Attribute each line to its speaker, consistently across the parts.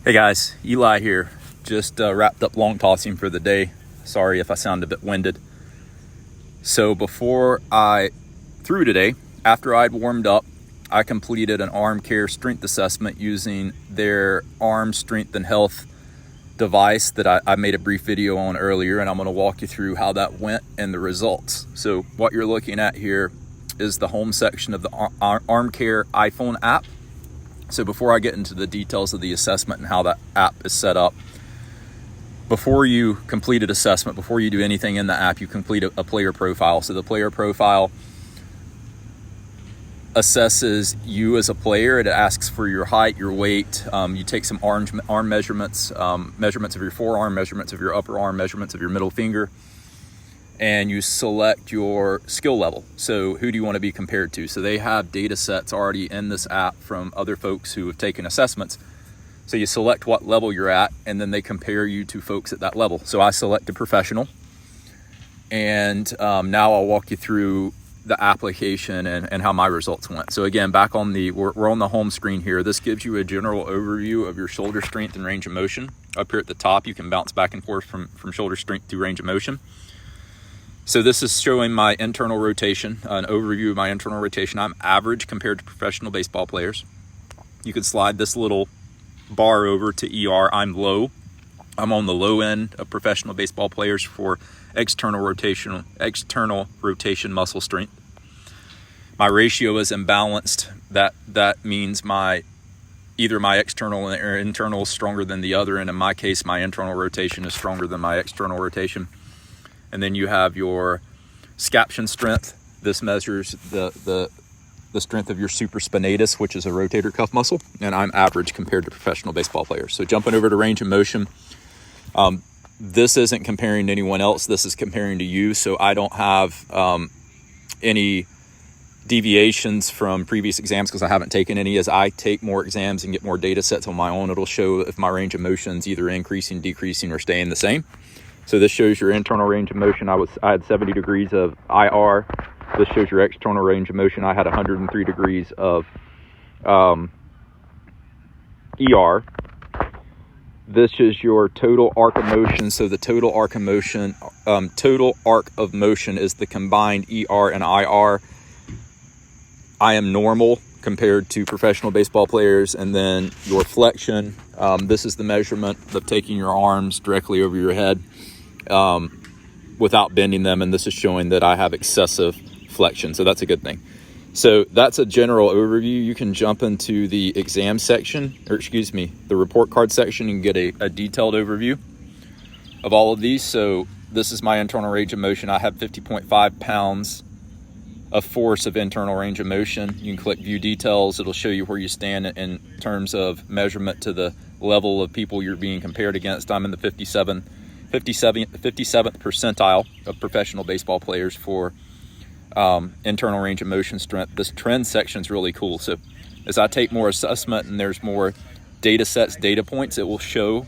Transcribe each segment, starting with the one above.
Speaker 1: Hey guys, Eli here. Just wrapped up long tossing for the day. Sorry if I sound a bit winded. So before I threw today, after I'd warmed up, I completed an ArmCare strength assessment using their arm strength and health device that I made a brief video on earlier, and I'm going to walk you through how that went and the results. So what you're looking at here is the home section of the ArmCare iPhone app. So before I get into the details of the assessment and how that app is set up, before you complete an assessment, before you do anything in the app, you complete a player profile. So the player profile assesses you as a player. It asks for your height, your weight. You take some arm measurements, measurements of your forearm, measurements of your upper arm, measurements of your middle finger, and you select your skill level. So who do you want to be compared to? So they have data sets already in this app from other folks who have taken assessments. So you select what level you're at, and then they compare you to folks at that level. So I selected professional, and now I'll walk you through the application and how my results went. So again, back on we're on the home screen here. This gives you a general overview of your shoulder strength and range of motion. Up here at the top, you can bounce back and forth from shoulder strength to range of motion. So this is showing my internal rotation, an overview of my internal rotation. I'm average compared to professional baseball players. You can slide this little bar over to ER. I'm low. I'm on the low end of professional baseball players for external rotation muscle strength. My ratio is imbalanced. That means either my external or internal is stronger than the other, and in my case, my internal rotation is stronger than my external rotation. And then you have your scaption strength. This measures the strength of your supraspinatus, which is a rotator cuff muscle, and I'm average compared to professional baseball players. So jumping over to range of motion, this isn't comparing to anyone else. This is comparing to you. So I don't have any deviations from previous exams because I haven't taken any. As I take more exams and get more data sets on my own, it'll show if my range of motion is either increasing, decreasing, or staying the same. So this shows your internal range of motion. I had 70 degrees of IR. This shows your external range of motion. I had 103 degrees of ER. This is your total arc of motion. So the total arc of motion, is the combined ER and IR. I am normal compared to professional baseball players. And then your flexion. This is the measurement of taking your arms directly over your head without bending them, and this is showing that I have excessive flexion, so that's a good thing. So that's a general overview. You can jump into the exam section, the report card section, and get a detailed overview of all of these. So this is my internal range of motion. I have 50.5 pounds of force of internal range of motion. You can click view details. It'll show you where you stand in terms of measurement to the level of people you're being compared against. I'm in the 57th percentile of professional baseball players for internal range of motion strength. This trend section is really cool. So as I take more assessment and there's more data sets, data points, it will show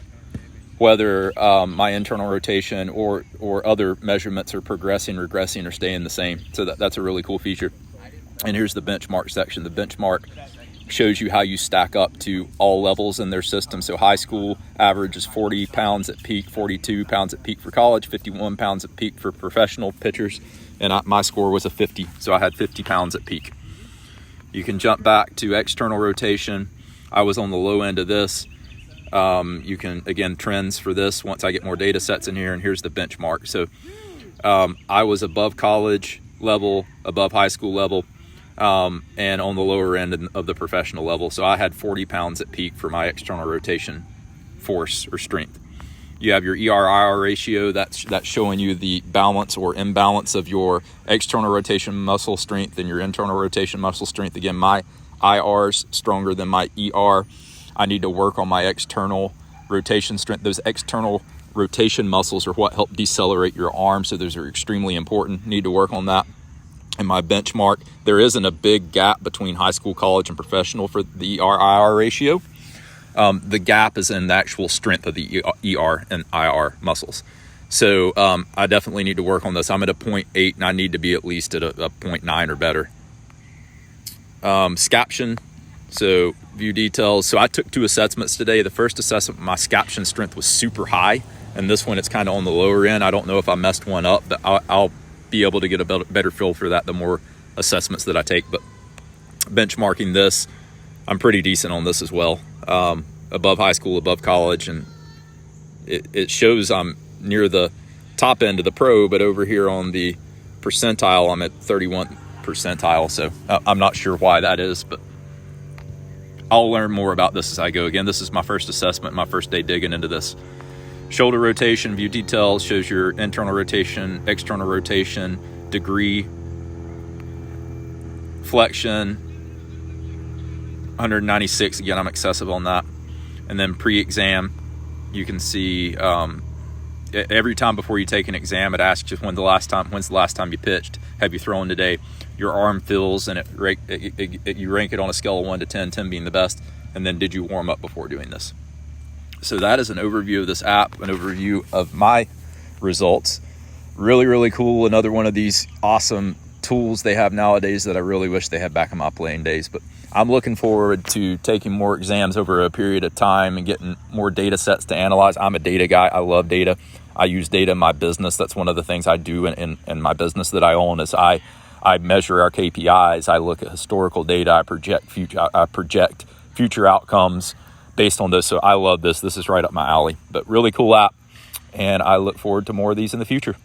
Speaker 1: whether my internal rotation or other measurements are progressing, regressing, or staying the same. So that's a really cool feature. And here's the benchmark section. The benchmark shows you how you stack up to all levels in their system. So high school average is 40 pounds at peak, 42 pounds at peak for college, 51 pounds at peak for professional pitchers, and my score was a 50, so I had 50 pounds at peak. You can jump back to external rotation. I was on the low end of this. You can, again, trends for this once I get more data sets in here, and here's the benchmark. So I was above college level, above high school level, and on the lower end of the professional level. So I had 40 pounds at peak for my external rotation force or strength. You have your ER-IR ratio. That's showing you the balance or imbalance of your external rotation muscle strength and your internal rotation muscle strength. Again, my IR's stronger than my ER. I need to work on my external rotation strength. Those external rotation muscles are what help decelerate your arm, so those are extremely important. Need to work on that. And my benchmark, there isn't a big gap between high school, college, and professional for the ER-IR ratio. The gap is in the actual strength of the ER and IR muscles. So I definitely need to work on this. I'm at a 0.8 and I need to be at least at a 0.9 or better. Scaption So view details. So I took 2 assessments today. The first assessment, my scaption strength was super high, and this one it's kind of on the lower end. I don't know if I messed one up, but I'll be able to get a better feel for that the more assessments that I take. But benchmarking this, I'm pretty decent on this as well. Above high school, above college, and it shows I'm near the top end of the pro, but over here on the percentile, I'm at 31 percentile. So I'm not sure why that is, but I'll learn more about this as I go. Again, this is my first assessment, my first day digging into this. Shoulder rotation, view details, shows your internal rotation, external rotation, degree, flexion, 196. Again, I'm excessive on that. And then pre-exam, you can see every time before you take an exam, it asks you when's the last time you pitched, have you thrown today, your arm feels, and you rank it on a scale of 1 to 10, 10 being the best, and then did you warm up before doing this. So that is an overview of this app, an overview of my results. Really, really cool. Another one of these awesome tools they have nowadays that I really wish they had back in my playing days. But I'm looking forward to taking more exams over a period of time and getting more data sets to analyze. I'm a data guy. I love data. I use data in my business. That's one of the things I do in my business that I own is I measure our KPIs. I look at historical data. I project future outcomes based on this. So I love this. This is right up my alley. But really cool app, and I look forward to more of these in the future.